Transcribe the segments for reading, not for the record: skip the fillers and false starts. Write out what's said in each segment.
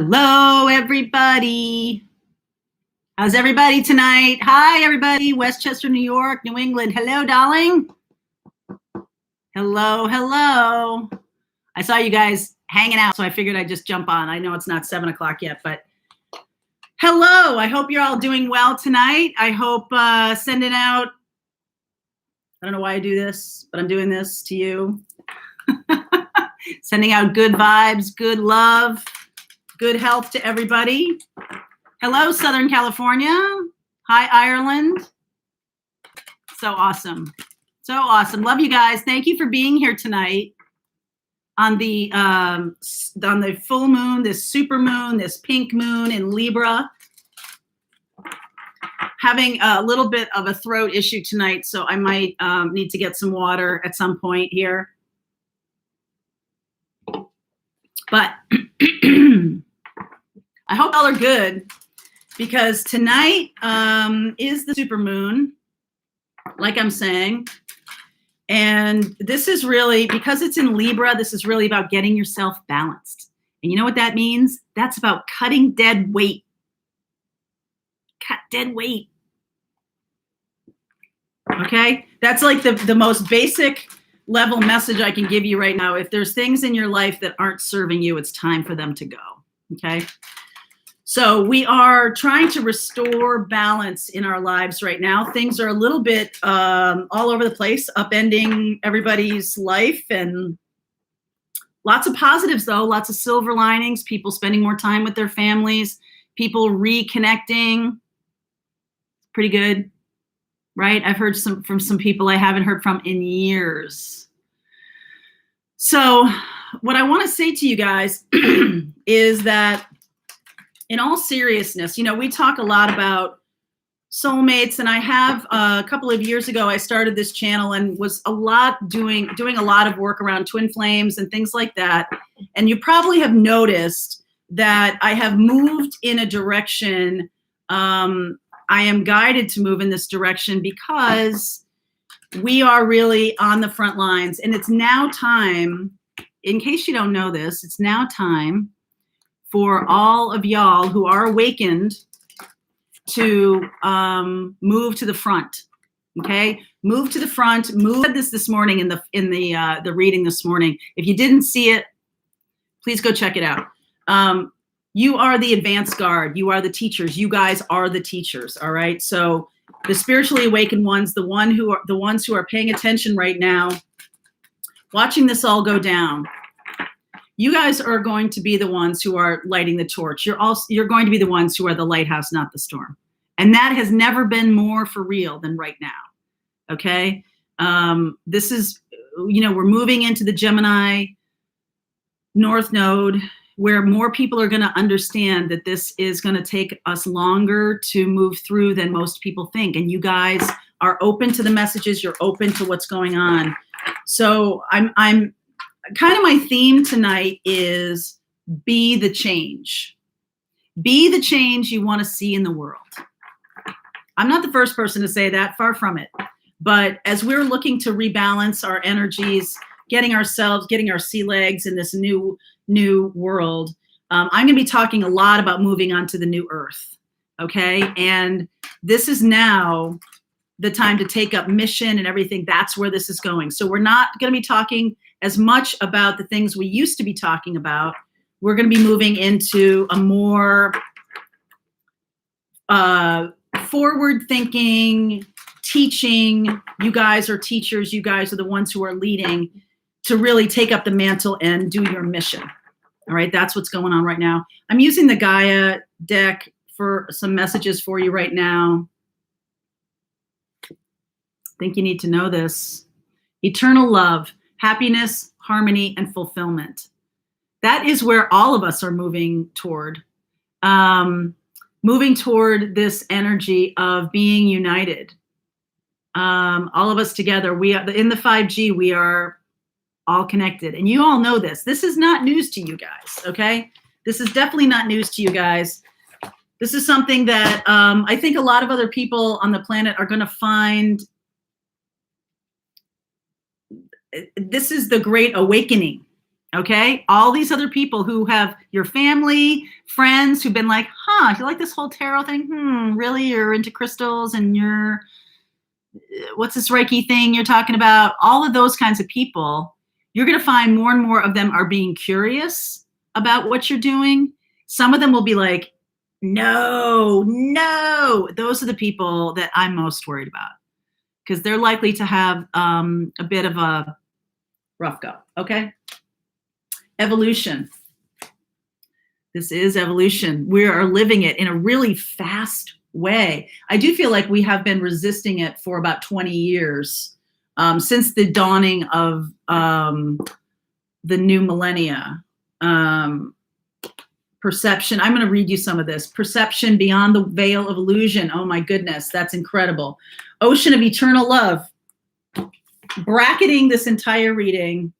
Hello, everybody. How's everybody tonight? Hi, everybody. Westchester, New York, New England. Hello, darling. Hello, hello. I saw you guys hanging out, so I figured I'd just jump on. I know it's not 7 o'clock yet, but hello. I hope you're all doing well tonight. I hope sending out, I don't know why I do this, but I'm doing this to you. Sending out good vibes, good love, good health to everybody. Hello, Southern California. Hi, Ireland. So awesome. So awesome. Love you guys. Thank you for being here tonight on the full moon, this super moon, this pink moon in Libra. Having a little bit of a throat issue tonight, so I might need to get some water at some point here. But I hope all are good, because tonight is the super moon, like I'm saying. And this is really, because it's in Libra, this is really about getting yourself balanced. And you know what that means? That's about cutting dead weight. Cut dead weight. Okay? That's like the most basic level message I can give you right now. If there's things in your life that aren't serving you, it's time for them to go. Okay? So we are trying to restore balance in our lives right now. Things are a little bit all over the place, upending everybody's life, and lots of positives though, lots of silver linings, people spending more time with their families, people reconnecting. Pretty good, right? I've heard from some people I haven't heard from in years. So what I want to say to you guys is that, in all seriousness, you know, we talk a lot about soulmates, and I have a couple of years ago, I started this channel and was doing a lot of work around twin flames and things like that. And you probably have noticed that I have moved in a direction. I am guided to move in this direction because we are really on the front lines, and it's now time, in case you don't know this, it's now time for all of y'all who are awakened to move to the front. Okay, move to the front. Move. I said this morning in the reading this morning. If you didn't see it, please go check it out. You are the advanced guard. You are the teachers. You guys are the teachers. All right. So the spiritually awakened ones, the ones who are paying attention right now, watching this all go down. You guys are going to be the ones who are lighting the torch. You're going to be the ones who are the lighthouse, not the storm. And that has never been more for real than right now. Okay. This is, you know, we're moving into the Gemini North Node, where more people are going to understand that this is going to take us longer to move through than most people think. And you guys are open to the messages. You're open to what's going on. So I'm kind of, my theme tonight is be the change. Be the change you want to see in the world. I'm not the first person to say that, far from it. But as we're looking to rebalance our energies, getting our sea legs in this new world, I'm going to be talking a lot about moving on to the new earth. Okay. And this is now the time to take up mission and everything. That's where this is going. So we're not going to be talking as much about the things we used to be talking about. We're going to be moving into a more forward-thinking, teaching. You guys are teachers. You guys are the ones who are leading to really take up the mantle and do your mission. All right, that's what's going on right now. I'm using the Gaia deck for some messages for you right now. I think you need to know this. Eternal love, happiness, harmony, and fulfillment. That is where all of us are moving toward. Moving toward this energy of being united. All of us together. We are in the 5G. We are all connected, and you all know this. This is not news to you guys. Okay, this is definitely not news to you guys. This is something that I think a lot of other people on the planet are going to find. This is the great awakening. Okay. All these other people who have your family, friends who've been like, huh, you like this whole tarot thing? Really? You're into crystals and you're, what's this Reiki thing you're talking about? All of those kinds of people, you're going to find more and more of them are being curious about what you're doing. Some of them will be like, no, no. Those are the people that I'm most worried about because they're likely to have a bit of a rough go. Okay. Evolution. This is evolution. We are living it in a really fast way. I do feel like we have been resisting it for about 20 years since the dawning of the new millennia. Perception. I'm going to read you some of this. Perception beyond the veil of illusion. Oh my goodness, that's incredible. Ocean of eternal love. Bracketing this entire reading.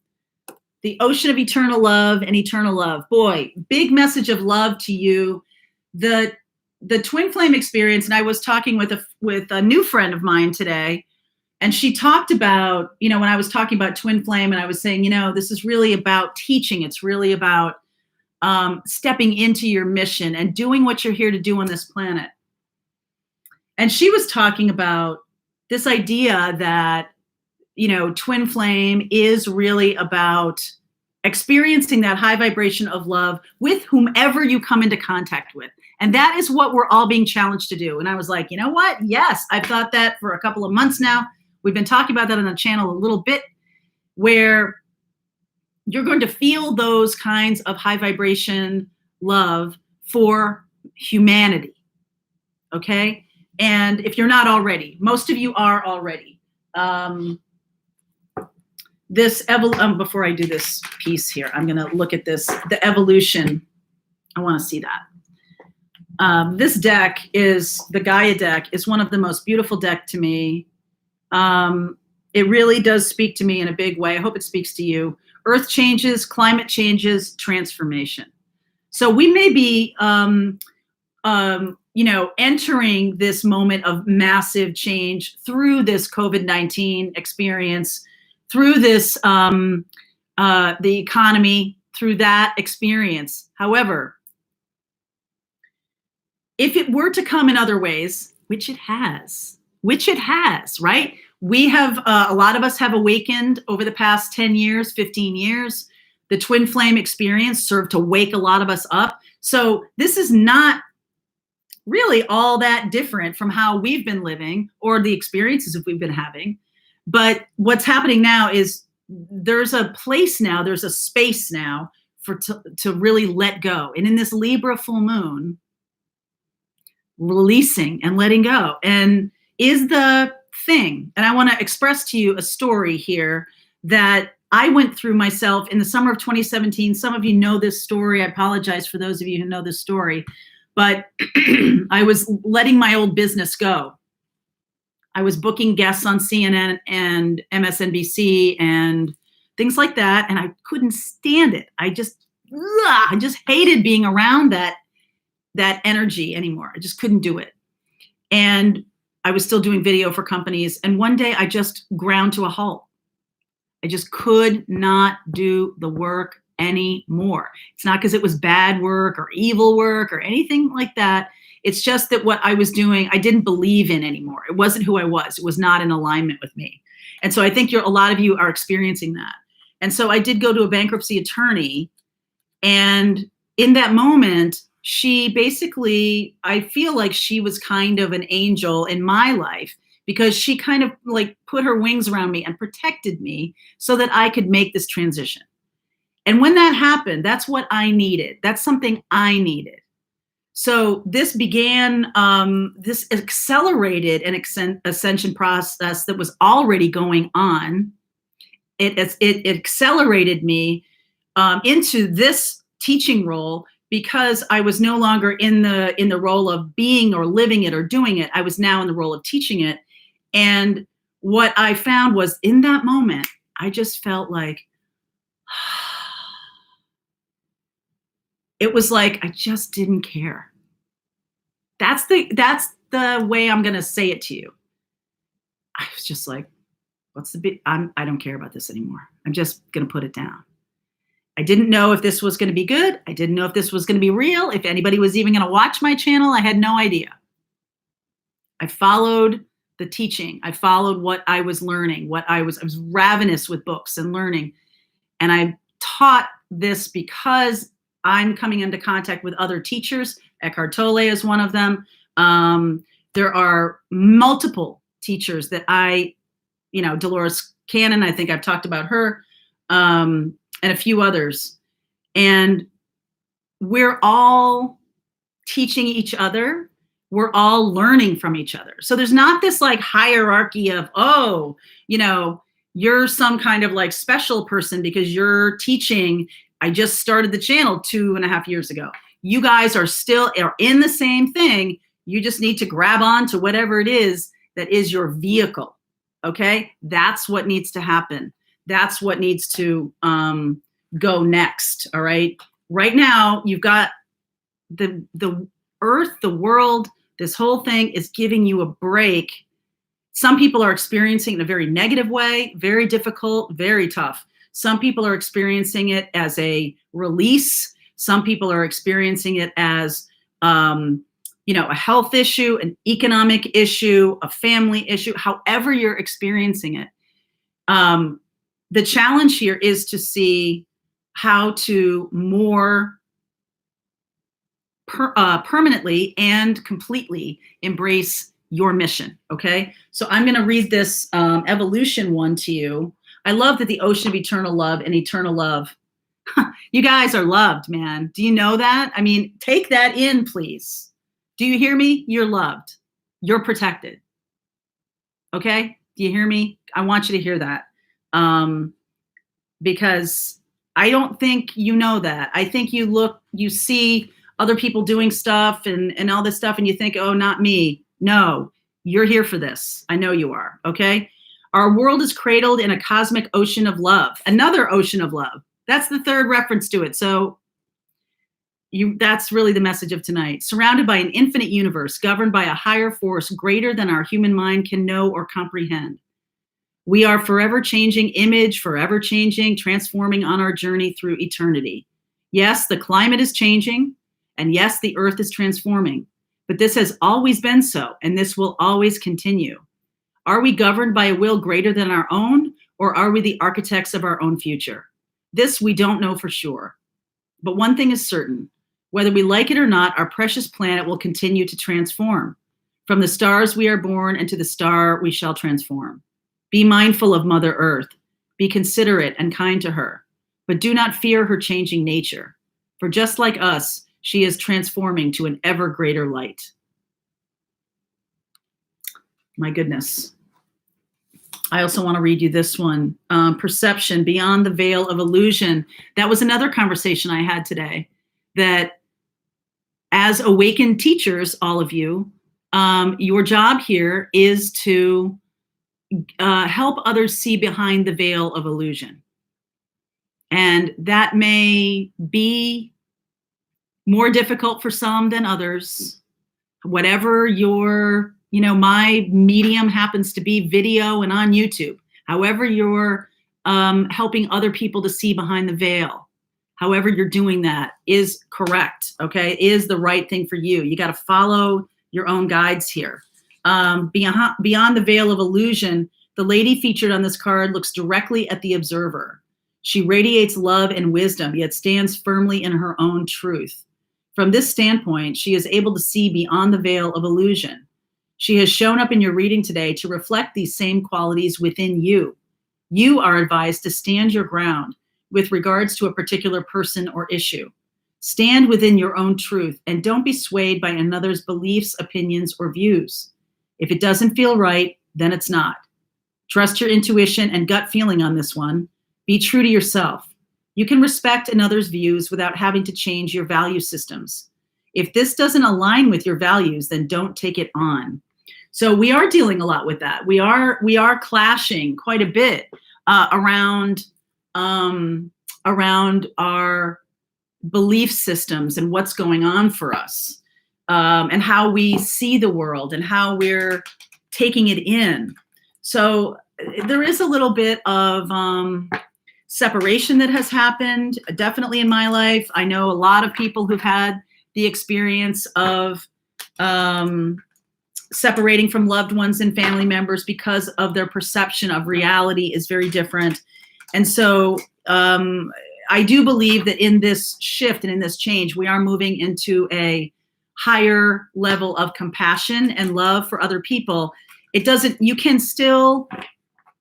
The ocean of eternal love and eternal love. Boy, big message of love to you. The twin flame experience, and I was talking with a new friend of mine today, and she talked about, when I was talking about twin flame, and I was saying, this is really about teaching. It's really about stepping into your mission and doing what you're here to do on this planet. And she was talking about this idea that twin flame is really about experiencing that high vibration of love with whomever you come into contact with. And that is what we're all being challenged to do. And I was like, you know what? Yes, I've thought that for a couple of months now. We've been talking about that on the channel a little bit, where you're going to feel those kinds of high vibration love for humanity. Okay? And if you're not already, most of you are already. Before I do this piece here, I'm going to look at this, the evolution. I want to see that. This deck is the Gaia deck, is one of the most beautiful deck to me. It really does speak to me in a big way. I hope it speaks to you. Earth changes, climate changes, transformation. So we may be, entering this moment of massive change through this COVID-19 experience, through this, the economy, through that experience. However, if it were to come in other ways, which it has, right? We have, a lot of us have awakened over the past 10 years, 15 years. The twin flame experience served to wake a lot of us up. So this is not really all that different from how we've been living or the experiences that we've been having. But what's happening now is there's a place now, there's a space now to really let go. And in this Libra full moon, releasing and letting go and is the thing. And I want to express to you a story here that I went through myself in the summer of 2017. Some of you know this story. I apologize for those of you who know this story, but I was letting my old business go. I was booking guests on CNN and MSNBC and things like that. And I couldn't stand it. I just hated being around that energy anymore. I just couldn't do it. And I was still doing video for companies. And one day I just ground to a halt. I just could not do the work anymore. It's not because it was bad work or evil work or anything like that. It's just that what I was doing, I didn't believe in anymore. It wasn't who I was. It was not in alignment with me. And so I think a lot of you are experiencing that. And so I did go to a bankruptcy attorney. And in that moment, she basically, I feel like she was kind of an angel in my life because she kind of like put her wings around me and protected me so that I could make this transition. And when that happened, that's what I needed. That's something I needed. So this began, this accelerated an ascension process that was already going on. It accelerated me into this teaching role because I was no longer in the role of being or living it or doing it. I was now in the role of teaching it. And what I found was in that moment, I just felt like, it was like I just didn't care. That's the way I'm gonna say it to you. I was just like, what's the big? I don't care about this anymore. I'm just gonna put it down. I didn't know if this was going to be good. I didn't know if this was going to be real, if anybody was even going to watch my channel. I had no idea. I followed the teaching. I followed what I was learning, I was ravenous with books and learning. And I taught this because I'm coming into contact with other teachers. Eckhart Tolle is one of them. There are multiple teachers that Dolores Cannon, I think I've talked about her, and a few others. And we're all teaching each other. We're all learning from each other. So there's not this like hierarchy of, you're some kind of like special person because you're teaching. I just started the channel 2.5 years ago. You guys are in the same thing. You just need to grab on to whatever it is that is your vehicle. Okay. That's what needs to happen. That's what needs to go next. All right. Right now you've got the earth, the world, this whole thing is giving you a break. Some people are experiencing it in a very negative way, very difficult, very tough. Some people are experiencing it as a release. Some people are experiencing it as, a health issue, an economic issue, a family issue, however you're experiencing it. The challenge here is to see how to more permanently and completely embrace your mission. Okay. So I'm going to read this evolution one to you. I love that the ocean of eternal love and eternal love. You guys are loved, man. Do you know that? I mean, take that in, please. Do you hear me? You're loved. You're protected. Okay. Do you hear me? I want you to hear that. Because I don't think you know that. I think you see other people doing stuff and all this stuff, and you think, oh, not me. No, you're here for this. I know you are. Okay. Our world is cradled in a cosmic ocean of love, another ocean of love. That's the third reference to it. So that's really the message of tonight. Surrounded by an infinite universe, governed by a higher force greater than our human mind can know or comprehend. We are forever changing image, forever changing, transforming on our journey through eternity. Yes, the climate is changing, and yes, the earth is transforming, but this has always been so, and this will always continue. Are we governed by a will greater than our own, or are we the architects of our own future? This we don't know for sure. But one thing is certain, whether we like it or not, our precious planet will continue to transform. From the stars we are born, and to the star we shall transform. Be mindful of Mother Earth. Be considerate and kind to her, but do not fear her changing nature. For just like us, she is transforming to an ever greater light. My goodness. I also want to read you this one. Perception, beyond the veil of illusion. That was another conversation I had today, that as awakened teachers, all of you, your job here is to help others see behind the veil of illusion. And that may be more difficult for some than others. Whatever your, my medium happens to be, video and on YouTube. However you're helping other people to see behind the veil. However you're doing that is correct, okay? Is the right thing for you. You got to follow your own guides here. Beyond the veil of illusion, the lady featured on this card looks directly at the observer. She radiates love and wisdom, yet stands firmly in her own truth. From this standpoint, she is able to see beyond the veil of illusion. She has shown up in your reading today to reflect these same qualities within you. You are advised to stand your ground with regards to a particular person or issue. Stand within your own truth and don't be swayed by another's beliefs, opinions, or views. If it doesn't feel right, then it's not. Trust your intuition and gut feeling on this one. Be true to yourself. You can respect another's views without having to change your value systems. If this doesn't align with your values, then don't take it on. So we are dealing a lot with that. We are clashing quite a bit around our belief systems and what's going on for us, and how we see the world and how we're taking it in. So there is a little bit of separation that has happened, definitely in my life. I know a lot of people who've had the experience of separating from loved ones and family members because of their perception of reality is very different. And so I do believe that in this shift and in this change, we are moving into a higher level of compassion and love for other people. You can still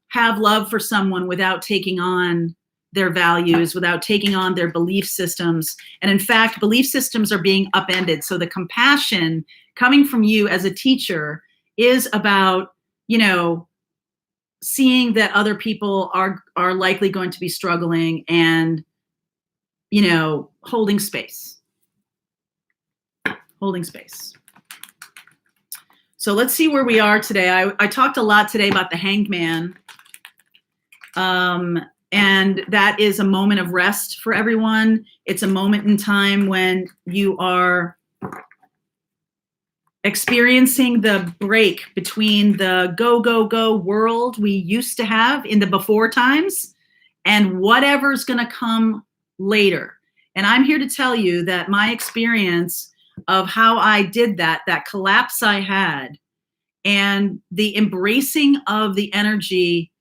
have love for someone without taking on their values, without taking on their belief systems. And in fact, belief systems are being upended. So the compassion coming from you as a teacher is about, seeing that other people are likely going to be struggling and, holding space. Holding space. So let's see where we are today. I talked a lot today about the Hanged Man. And that is a moment of rest for everyone. It's a moment in time when you are experiencing the break between the go, go, go world we used to have in the before times and whatever's going to come later. And I'm here to tell you that my experience of how I did that collapse I had, and the embracing of the energy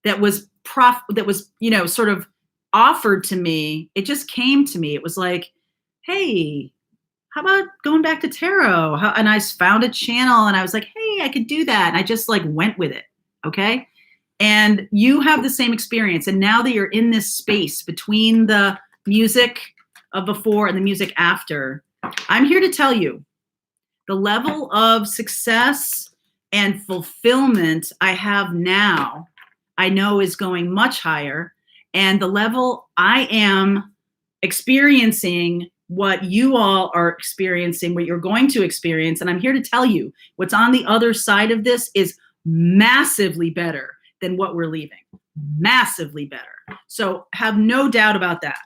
that was sort of offered to me, it just came to me. It was like, hey, how about going back to tarot? And I found a channel and I was like, hey, I could do that. And I just went with it. Okay. And you have the same experience. And now that you're in this space between the music of before and the music after, I'm here to tell you the level of success and fulfillment I have now, I know is going much higher. And the level I am experiencing, what you all are experiencing, what you're going to experience. And I'm here to tell you what's on the other side of this is massively better than what we're leaving. Massively better. So have no doubt about that.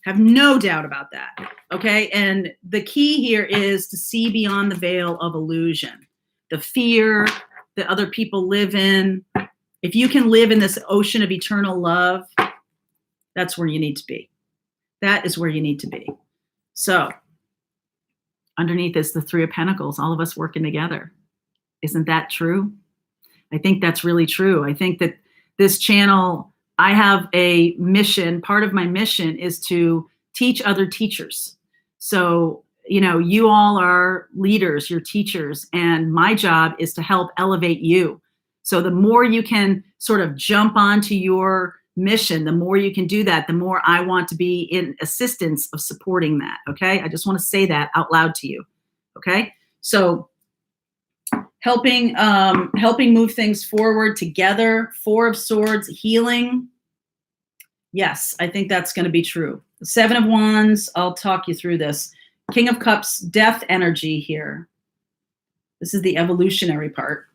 Have no doubt about that. Okay. And the key here is to see beyond the veil of illusion, the fear that other people live in. If you can live in this ocean of eternal love, that's where you need to be. That is where you need to be. So underneath is the Three of Pentacles, all of us working together. Isn't that true? I think that's really true. I think that this channel, I have a mission. Part of my mission is to teach other teachers. So, you all are leaders, you're teachers, and my job is to help elevate you. So the more you can sort of jump onto your mission, the more you can do that, the more I want to be in assistance of supporting that. Okay. I just want to say that out loud to you. Okay. So helping move things forward together. Four of Swords, healing. Yes, I think that's going to be true. The Seven of Wands, I'll talk you through this. King of Cups, death energy here. This is the evolutionary part.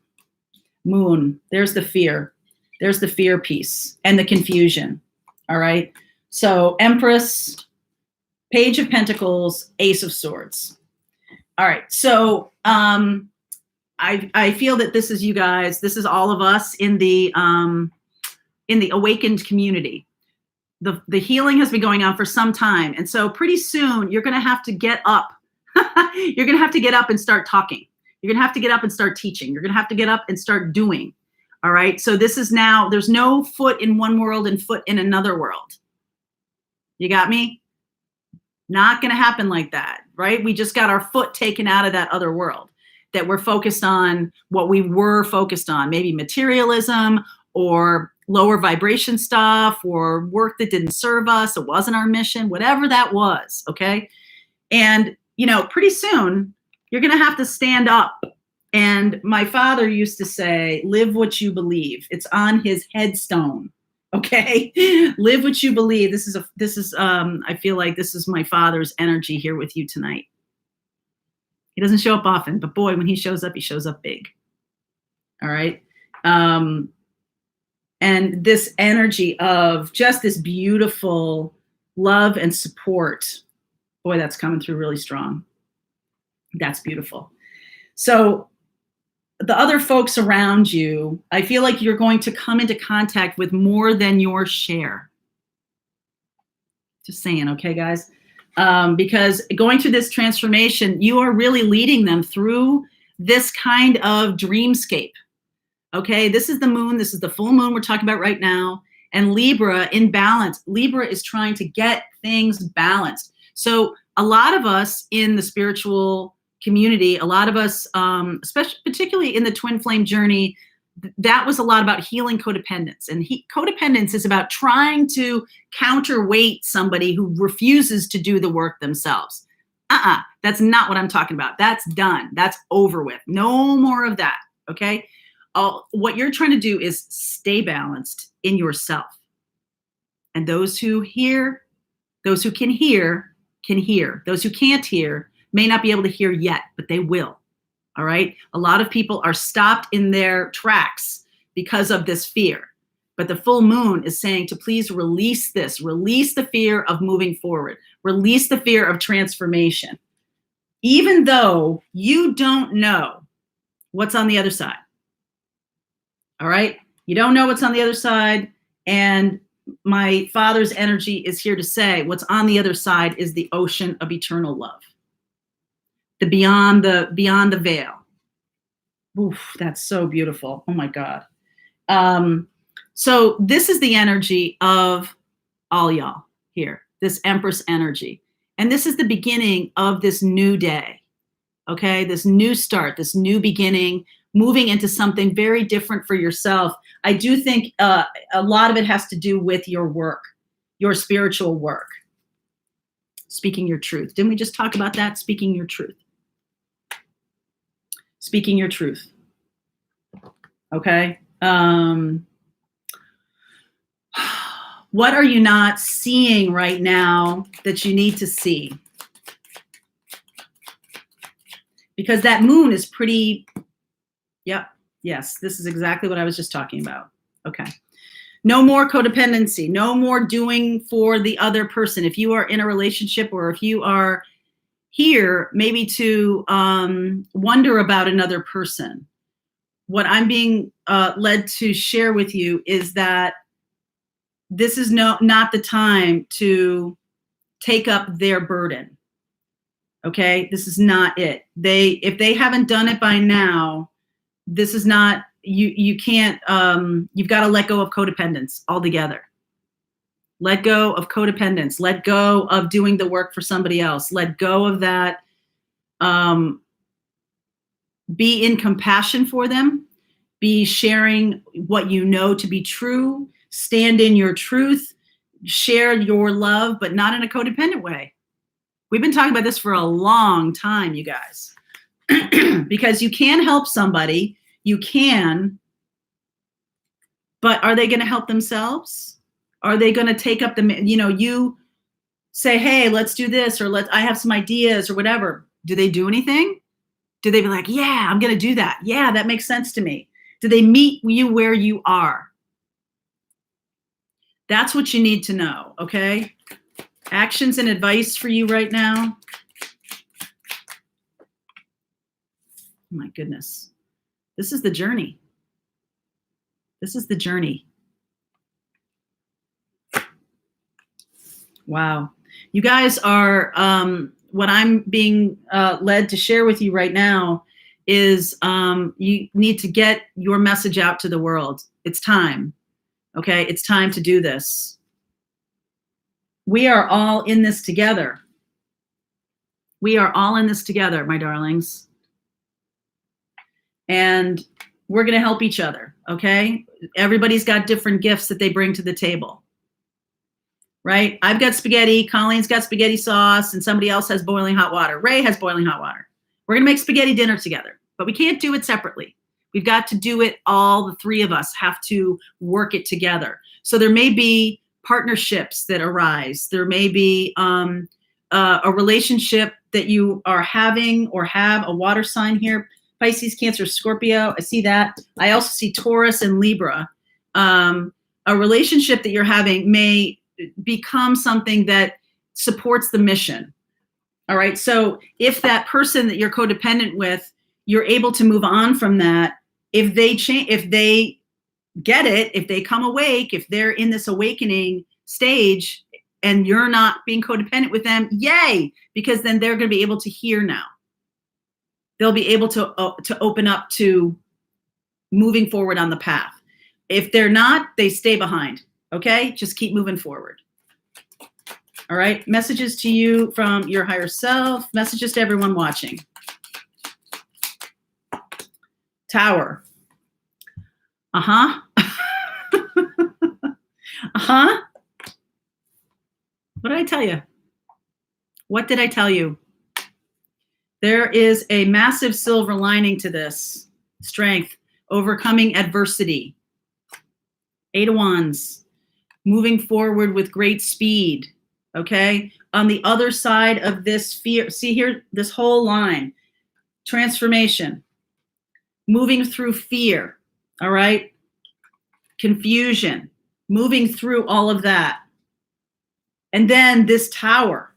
Moon, there's the fear. There's the fear piece and the confusion. All right. So Empress, Page of Pentacles, Ace of Swords. All right. So I feel that this is you guys. This is all of us in the awakened community. The healing has been going on for some time. And so pretty soon you're going to have to get up. You're going to have to get up and start talking. You're going to have to get up and start teaching. You're going to have to get up and start doing. All right. So this is now, there's no foot in one world and foot in another world. You got me? Not going to happen like that. Right. We just got our foot taken out of that other world, that we're focused on what we were focused on, maybe materialism or lower vibration stuff or work that didn't serve us. It wasn't our mission, whatever that was. Okay. And, pretty soon you're going to have to stand up. And my father used to say, live what you believe. It's on his headstone. Okay. Live what you believe. This is I feel like this is my father's energy here with you tonight. He doesn't show up often, but boy, when he shows up big. All right. And this energy of just this beautiful love and support, boy, that's coming through really strong. That's beautiful. So the other folks around you, I feel like you're going to come into contact with more than your share. Just saying, okay, guys? Because going through this transformation, you are really leading them through this kind of dreamscape. Okay, this is the moon. This is the full moon we're talking about right now. And Libra in balance. Libra is trying to get things balanced. So a lot of us in the spiritual community, a lot of us, especially particularly in the twin flame journey, that was a lot about healing codependence. And codependence is about trying to counterweight somebody who refuses to do the work themselves. That's not what I'm talking about. That's done. That's over with. No more of that. Okay. What you're trying to do is stay balanced in yourself. And those who hear, those who can hear, can hear. Those who can't hear may not be able to hear yet, but they will. All right. A lot of people are stopped in their tracks because of this fear. But the full moon is saying to please release this, release the fear of moving forward, release the fear of transformation, even though you don't know what's on the other side. All right. You don't know what's on the other side. And my father's energy is here to say what's on the other side is the ocean of eternal love. The beyond the veil. Oof, that's so beautiful. Oh my God. So this is the energy of all y'all here, this Empress energy. And this is the beginning of this new day. Okay. This new start, this new beginning, moving into something very different for yourself. I do think a lot of it has to do with your work, your spiritual work. Speaking your truth. Didn't we just talk about that? Speaking your truth. Speaking your truth. Okay. What are you not seeing right now that you need to see? Because that moon is pretty, yep, yes, this is exactly what I was just talking about. Okay. No more codependency, no more doing for the other person. If you are in a relationship or if you are here maybe to wonder about another person, what I'm being led to share with you is that this is not the time to take up their burden. Okay, this is not it. If they haven't done it by now, this is not, you can't, you've got to let go of codependence altogether. Let go of codependence. Let go of doing the work for somebody else. Let go of that. Be in compassion for them. Be sharing what you know to be true. Stand in your truth. Share your love, but not in a codependent way. We've been talking about this for a long time, you guys. Because you can help somebody. You can. But are they going to help themselves? Are they going to take up you say, hey, let's do this, or I have some ideas or whatever. Do they do anything? Do they be like, yeah, I'm going to do that. Yeah, that makes sense to me. Do they meet you where you are? That's what you need to know, okay? Actions and advice for you right now. Oh my goodness. This is the journey. This is the journey. Wow. You guys are, what I'm being led to share with you right now is you need to get your message out to the world. It's time. Okay. It's time to do this. We are all in this together. We are all in this together, my darlings. And we're going to help each other. Okay. Everybody's got different gifts that they bring to the table. Right? I've got spaghetti, Colleen's got spaghetti sauce, and somebody else has boiling hot water. Ray has boiling hot water. We're going to make spaghetti dinner together, but we can't do it separately. We've got to do it, all the three of us have to work it together. So there may be partnerships that arise. There may be a relationship that you are having or have a water sign here, Pisces, Cancer, Scorpio. I see that. I also see Taurus and Libra. A relationship that you're having may become something that supports the mission. All right. So if that person that you're codependent with, you're able to move on from that. If they change, if they get it, if they come awake, if they're in this awakening stage, and you're not being codependent with them, yay, because then they're going to be able to hear now. They'll be able to open up to moving forward on the path. If they're not, they stay behind. Okay, just keep moving forward. All right, messages to you from your higher self, messages to everyone watching. Tower. Uh-huh. Uh-huh. What did I tell you? What did I tell you? There is a massive silver lining to this. Strength, overcoming adversity. 8 of Wands, moving forward with great speed. Okay? On the other side of this fear, see here, this whole line. Transformation. Moving through fear. All right? Confusion. Moving through all of that. And then this Tower.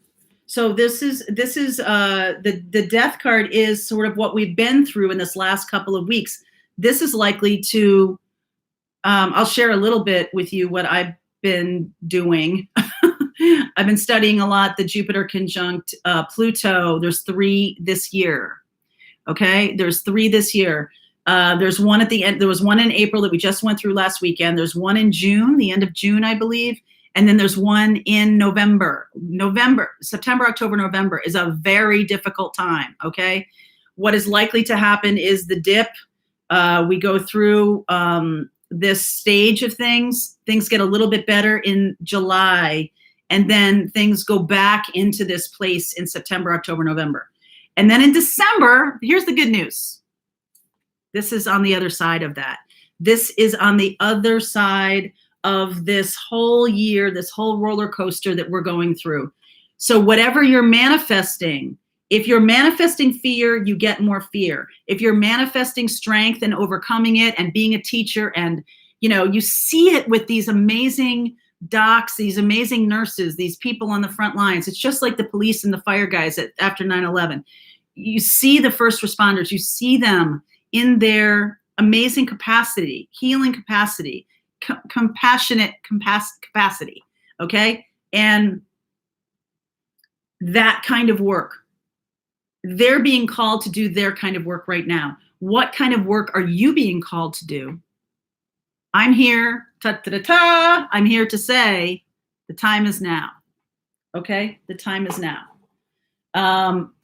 So this is the Death card is sort of what we've been through in this last couple of weeks. This is likely to, I'll share a little bit with you what I've been doing. I've been studying a lot the Jupiter conjunct Pluto. There's 3 this year. Okay, there's 3 this year. There's one at the end. There was one in April that we just went through last weekend. There's one in June, the end of June, I believe. And then there's one in November. September, October, November is a very difficult time, okay? What is likely to happen is the dip. We go through this stage of things. Things get a little bit better in July, and then things go back into this place in September, October, November. And then in December, here's the good news. This is on the other side of that. This is on the other side of this whole year, this whole roller coaster that we're going through. So whatever you're manifesting, if you're manifesting fear, you get more fear. If you're manifesting strength and overcoming it and being a teacher, and you see it with these amazing docs, these amazing nurses, these people on the front lines. It's just like the police and the fire guys after 9/11. You see the first responders, you see them in their amazing capacity, healing capacity, compassionate capacity, okay? And that kind of work. They're being called to do their kind of work right now. What kind of work are you being called to do? I'm here, I'm here to say the time is now, okay? The time is now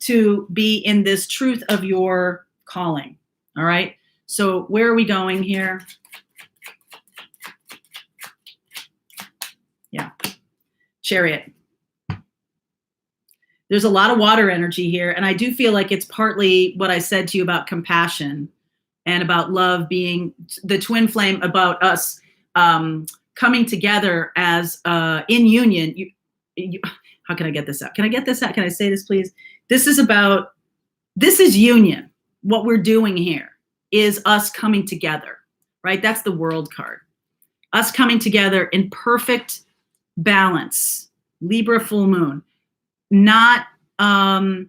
to be in this truth of your calling, all right? So where are we going here? Yeah, Chariot. There's a lot of water energy here, and I do feel like it's partly what I said to you about compassion and about love being the twin flame, about us coming together as in union. How can I get this out? Can I get this out? Can I say this, please? This is union. What we're doing here is us coming together, right? That's the World card. Us coming together in perfect balance. Libra full moon. Not allowing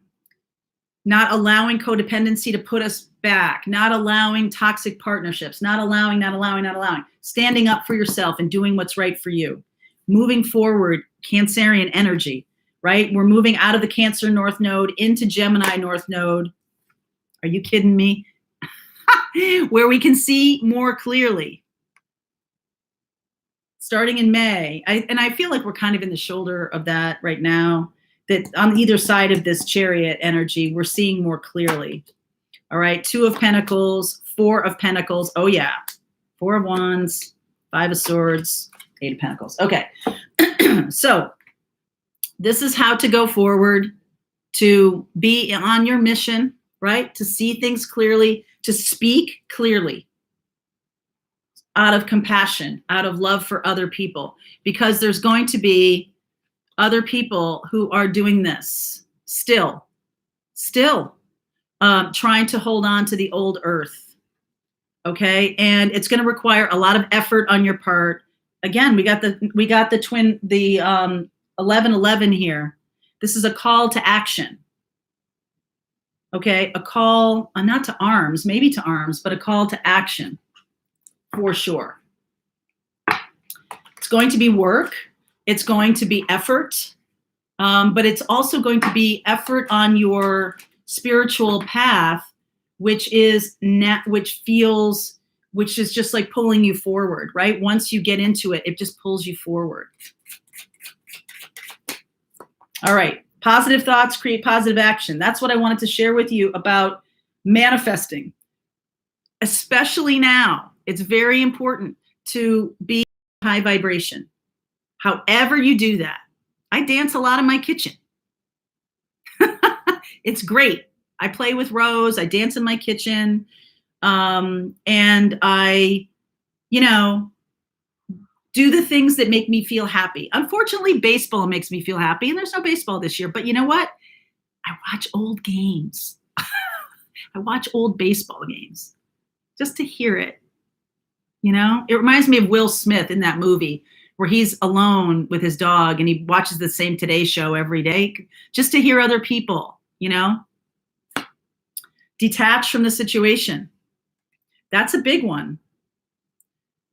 codependency to put us back, not allowing toxic partnerships, not allowing. Standing up for yourself and doing what's right for you. Moving forward, Cancerian energy, right? We're moving out of the Cancer North Node into Gemini North Node. Are you kidding me? Where we can see more clearly. Starting in May. I feel like we're kind of in the shoulder of that right now. That on either side of this Chariot energy, we're seeing more clearly. All right, 2 of Pentacles, 4 of Pentacles. Oh yeah, 4 of Wands, 5 of Swords, 8 of Pentacles. Okay, so this is how to go forward, to be on your mission, right? To see things clearly, to speak clearly, out of compassion, out of love for other people, because there's going to be other people who are doing this still trying to hold on to the old earth. Okay. And it's going to require a lot of effort on your part. Again, we got the twin, the 1111 here. This is a call to action. Okay. A call, not to arms, maybe to arms, but a call to action for sure. It's going to be work. It's going to be effort, but it's also going to be effort on your spiritual path, which is just like pulling you forward, right? Once you get into it, it just pulls you forward. All right. Positive thoughts create positive action. That's what I wanted to share with you about manifesting. Especially now, it's very important to be high vibration. However you do that. I dance a lot in my kitchen. It's great. I play with Rose. I dance in my kitchen. And I, do the things that make me feel happy. Unfortunately, baseball makes me feel happy, and there's no baseball this year. But you know what? I watch old games. I watch old baseball games just to hear it. It reminds me of Will Smith in that movie where he's alone with his dog and he watches the same Today Show every day just to hear other people, detach from the situation. That's a big one.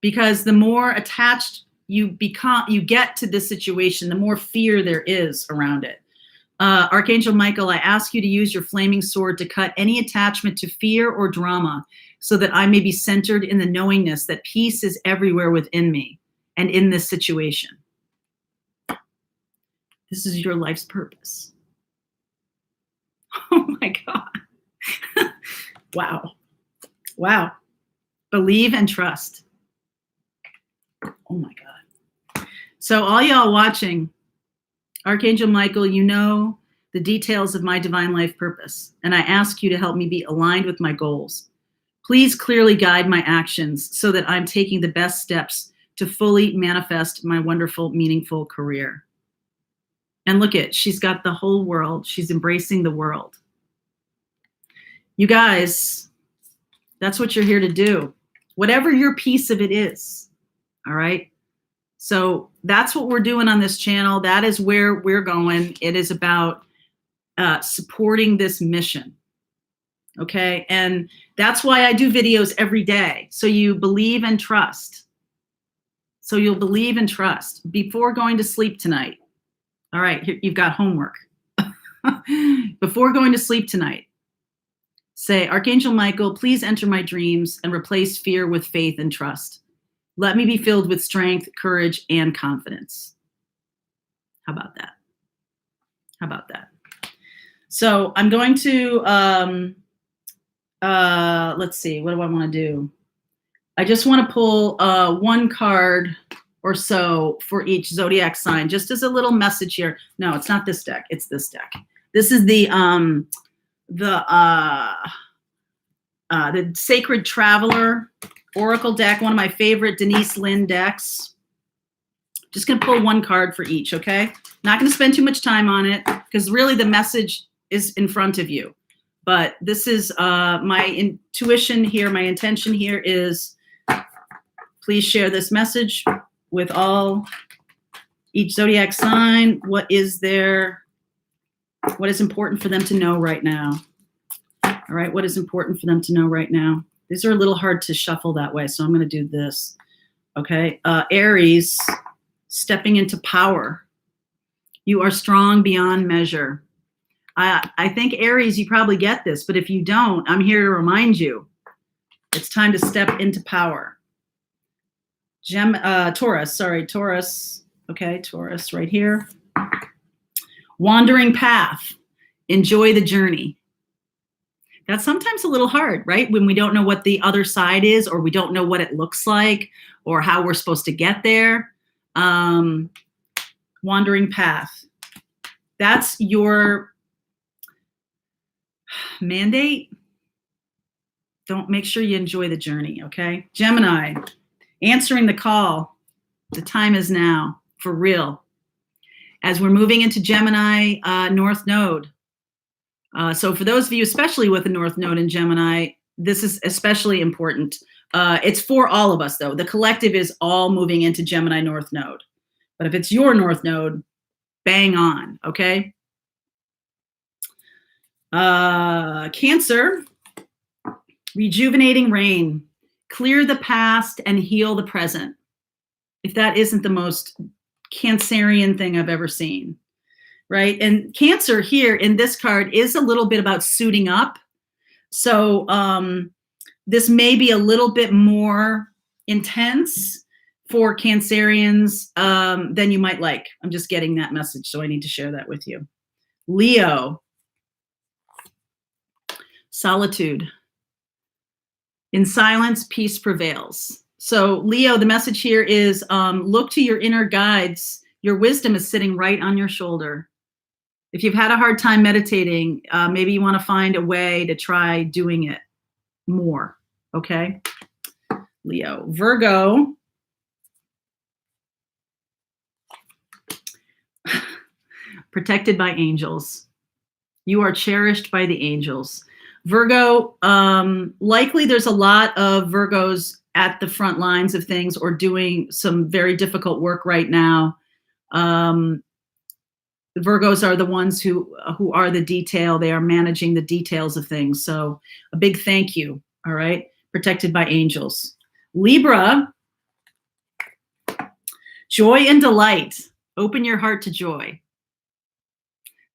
Because the more attached you get to the situation, the more fear there is around it. Archangel Michael, I ask you to use your flaming sword to cut any attachment to fear or drama so that I may be centered in the knowingness that peace is everywhere within me and in this situation. This is your life's purpose. Oh my God. Wow. Wow. Believe and trust. Oh my God. So all y'all watching, Archangel Michael, you know the details of my divine life purpose, and I ask you to help me be aligned with my goals. Please clearly guide my actions so that I'm taking the best steps to fully manifest my wonderful, meaningful career. And look she's got the whole world. She's embracing the world. You guys, that's what you're here to do. Whatever your piece of it is. All right. So that's what we're doing on this channel. That is where we're going. It is about supporting this mission. Okay. And that's why I do videos every day. So you believe and trust. So you'll believe and trust before going to sleep tonight. All right. Here, you've got homework. Before going to sleep tonight, say, Archangel Michael, please enter my dreams and replace fear with faith and trust. Let me be filled with strength, courage, and confidence. How about that? How about that? So I'm going to, let's see, what do I want to do? I just want to pull one card or so for each zodiac sign, just as a little message here. No, it's not this deck. It's this deck. This is the Sacred Traveler Oracle deck, one of my favorite Denise Linn decks. Just going to pull one card for each, okay? Not going to spend too much time on it because really the message is in front of you. But this is my intuition here. My intention here is please share this message with each zodiac sign. What is important for them to know right now? All right, what is important for them to know right now? These are a little hard to shuffle that way, so I'm going to do this. Okay, Aries, stepping into power. You are strong beyond measure. I think, Aries, you probably get this, but if you don't, I'm here to remind you. It's time to step into power. Taurus. Okay, Taurus right here. Wandering path. Enjoy the journey. That's sometimes a little hard, right? When we don't know what the other side is, or we don't know what it looks like, or how we're supposed to get there. Wandering path. That's your mandate. Make sure you enjoy the journey, okay? Gemini, answering the call. The time is now, for real. As we're moving into Gemini North Node. So for those of you, especially with the North Node in Gemini, this is especially important. It's for all of us, though. The collective is all moving into Gemini North Node. But if it's your North Node, bang on, okay? Cancer, rejuvenating rain. Clear the past and heal the present. If that isn't the most Cancerian thing I've ever seen, right? And Cancer here in this card is a little bit about suiting up. So this may be a little bit more intense for Cancerians than you might like. I'm just getting that message, so I need to share that with you. Leo, solitude. In silence, peace prevails. So Leo, the message here is look to your inner guides. Your wisdom is sitting right on your shoulder. If you've had a hard time meditating, maybe you want to find a way to try doing it more, okay? Leo. Virgo. Protected by angels. You are cherished by the angels. Virgo, likely there's a lot of Virgos at the front lines of things or doing some very difficult work right now. Virgos are the ones who are the detail. They are managing the details of things. So a big thank you, all right? Protected by angels. Libra, joy and delight. Open your heart to joy.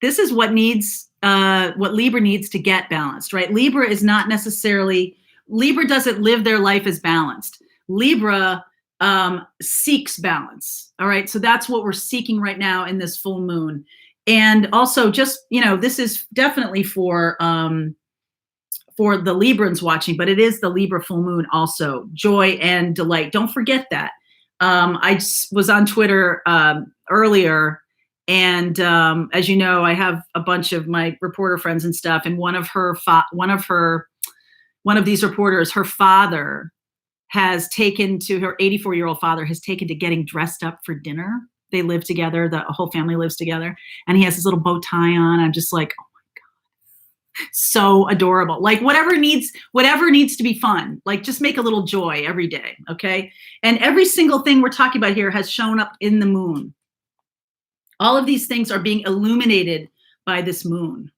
This is what Libra needs to get balanced, right? Libra is not necessarily, Libra doesn't live their life as balanced. Libra seeks balance, all right? So that's what we're seeking right now in this full moon. And also just, this is definitely for the Librans watching, but it is the Libra full moon also, joy and delight. Don't forget that. I was on Twitter earlier, and as you know, I have a bunch of my reporter friends and stuff, and one of these reporters, her father has taken to her 84-year-old father has taken to getting dressed up for dinner. They live together. The whole family lives together, and he has his little bow tie on. I'm just like, oh my God, so adorable. Like whatever needs to be fun, like just make a little joy every day. Okay. And every single thing we're talking about here has shown up in the moon. All of these things are being illuminated by this moon.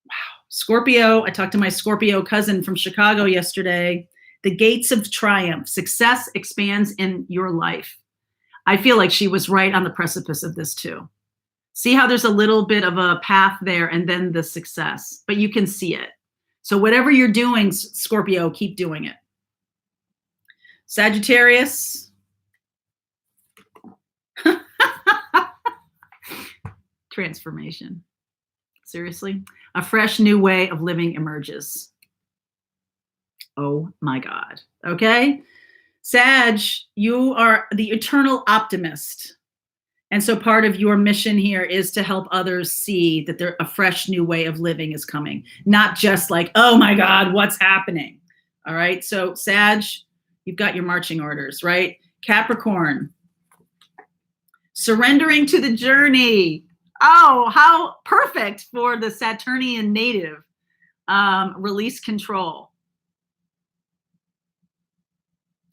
Wow. Scorpio, I talked to my Scorpio cousin from Chicago yesterday. The gates of triumph. Success expands in your life. I feel like she was right on the precipice of this too. See how there's a little bit of a path there and then the success, but you can see it. So whatever you're doing, Scorpio, keep doing it. Sagittarius. Transformation. Seriously? A fresh new way of living emerges. Oh my God. Okay? Sag, you are the eternal optimist. And so part of your mission here is to help others see that a fresh new way of living is coming. Not just like, oh my God, what's happening? All right? So Sag, you've got your marching orders, right? Capricorn. Surrendering to the journey. Oh, how perfect for the Saturnian native. Release control.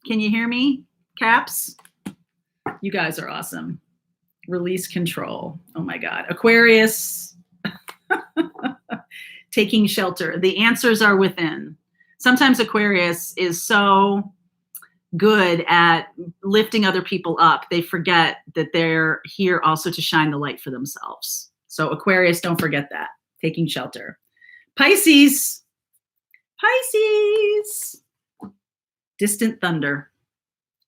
Can you hear me, Caps? You guys are awesome. Release control. Oh my God. Aquarius. Taking shelter. The answers are within. Sometimes Aquarius is so good at lifting other people up, they forget that they're here also to shine the light for themselves. So Aquarius, don't forget that. Taking shelter. Pisces. Pisces. Distant thunder.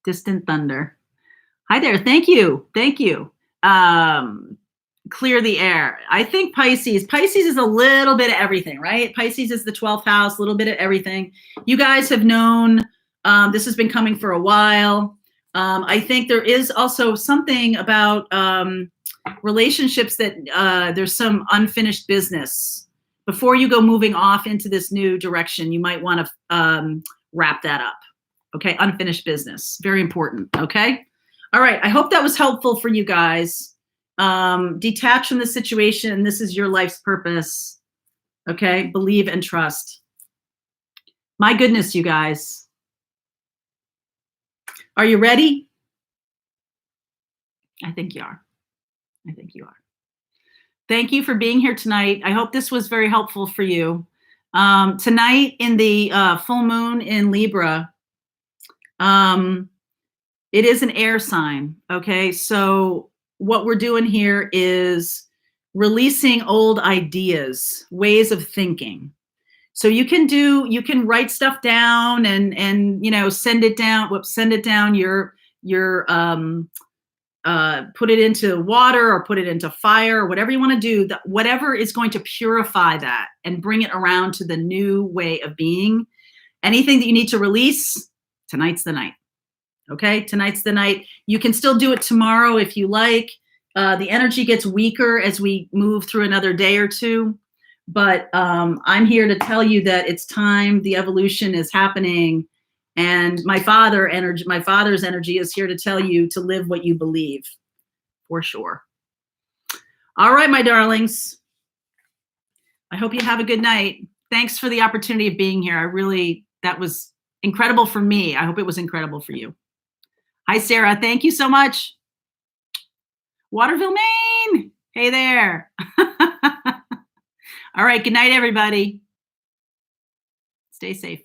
Distant thunder. Hi there. Thank you. Thank you. Clear the air. I think Pisces is a little bit of everything, right? Pisces is the 12th house, a little bit of everything. You guys have known this has been coming for a while. I think there is also something about relationships that there's some unfinished business. Before you go moving off into this new direction, you might want to wrap that up. Okay, unfinished business. Very important, okay? All right, I hope that was helpful for you guys. Detach from the situation. This is your life's purpose. Okay, believe and trust. My goodness, you guys. Are you ready? I think you are. I think you are. Thank you for being here tonight. I hope this was very helpful for you. Tonight in the full moon in Libra, It is an air sign. Okay. So what we're doing here is releasing old ideas, ways of thinking. So you can write stuff down and send it down your put it into water or put it into fire or whatever you want to do, whatever is going to purify that and bring it around to the new way of being. Anything that you need to release, tonight's the night. Okay, tonight's the night. You can still do it tomorrow if you like. The energy gets weaker as we move through another day or two. But I'm here to tell you that it's time. The evolution is happening. And my father's energy is here to tell you to live what you believe, for sure. All right, my darlings. I hope you have a good night. Thanks for the opportunity of being here. That was incredible for me. I hope it was incredible for you. Hi, Sarah. Thank you so much. Waterville, Maine. Hey there. All right. Good night, everybody. Stay safe.